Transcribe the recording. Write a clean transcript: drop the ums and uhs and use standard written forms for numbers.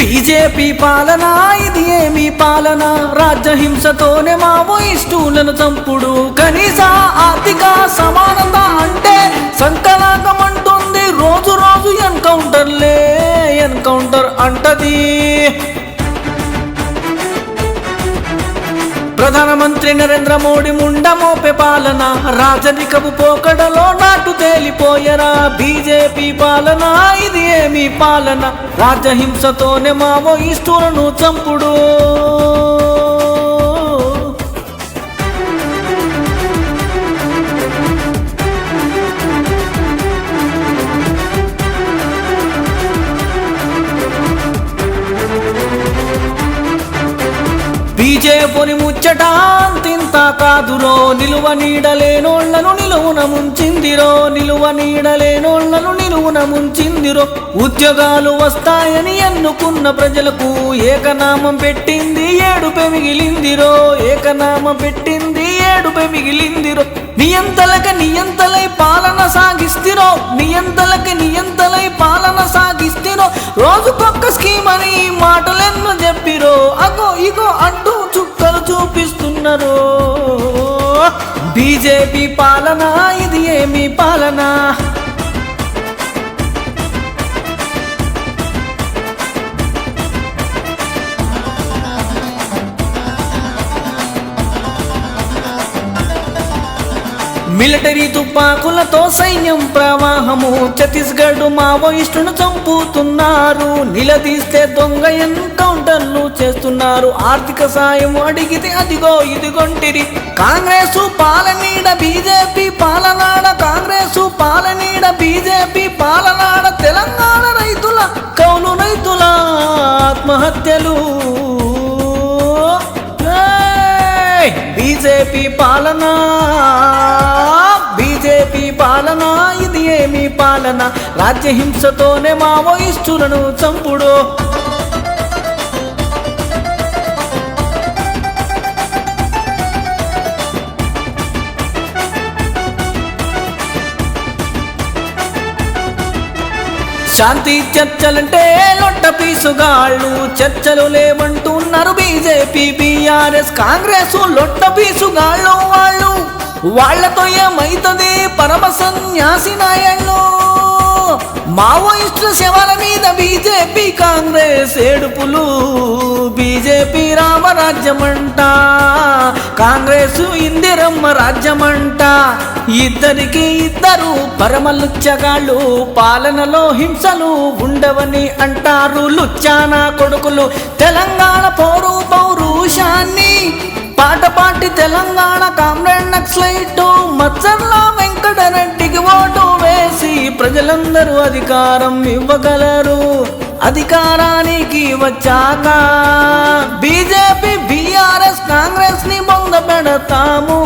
BJP పాలన ఇది ఏమి పాలన? రాజ్యహింసతోనే మావోయిస్టులను చంపుడు. కనీస ఆర్థిక సమానత అంటే సంకలాకమంటుంది. రోజు రోజు ఎన్కౌంటర్ అంటది. ప్రధానమంత్రి నరేంద్ర మోడీ ముండమోపే పాలన, రాజరికపు పోకడలో నాటు తేలిపోయరా. బీజేపీ పాలన ఇది ఏమి పాలన? రాజ్యహింసతోనే మావోయిస్టులను చంపుడు. బీజేపుని ముచ్చట తింత కాదురో. నిలువ నీడలేనోళ్లను నిలువున ముంచిందిరో. ఉద్యోగాలు వస్తాయని ఎన్నుకున్న ప్రజలకు ఏకనామం పెట్టింది ఏడుపే మిగిలిందిరో. నియంతలై పాలన సాగిస్తిరో. రోజుకొక్క స్కీమ్ అని మాటలెన్నో చెప్పిరో. అగో ఇగో అంటూ చుక్కలు చూపిస్తున్నారు. బీజేపీ పాలన ఇది ఏమి పాలన? మిలిటరీ తుపాకులతో సైన్యం ప్రవాహము. ఛత్తీస్గఢ్ మావోయిస్టును చంపుతున్నారు. నిలదీస్తే దొంగ ఎన్కౌంటర్లు చేస్తున్నారు. ఆర్థిక సాయం అడిగితే అదిగో ఇదిగొంటిరి. కాంగ్రెసు పాలనీడ బీజేపీ పాలనాడ తెలంగాణ రైతుల కౌలు రైతుల ఆత్మహత్యలు. బీజేపీ పాలన ఇది ఏమి పాలన? రాజ్యహింసతోనే మావోయిస్టులను చంపుడు. శాంతి చర్చలంటే లొట్ట పీసుగాళ్ళు. చర్చలు లేవంటున్నారు బీజేపీ బీఆర్ఎస్ కాంగ్రెస్. లొట్ట పీసుగాళ్ళు వాళ్ళతో ఏమైతుంది? పరమ సన్యాసి నాయళ్ళు. మావోయిస్టుల శవాల మీద బీజేపీ కాంగ్రెస్ ఏడుపులు. బీజేపీ రామరాజ్యమంట, కాంగ్రెస్ ఇందిరమ్మ రాజ్యమంట. ఇద్దరికి ఇద్దరు పరమ లుచ్చగాళ్ళు. పాలనలో హింసలు ఉండవని అంటారు లుచ్చానా కొడుకులు. తెలంగాణ పౌరుషాన్ని పాటి తెలంగాణ కామ్రేడ్ నక్సలైట్ మచ్చర్ల వెంకటరెడ్డికి ఓటు వేసి ప్రజలందరూ అధికారం ఇవ్వగలరు. అధికారానికి వచ్చాక బీజేపీ బీఆర్ఎస్ కాంగ్రెస్ ని బొంద పెడతాము.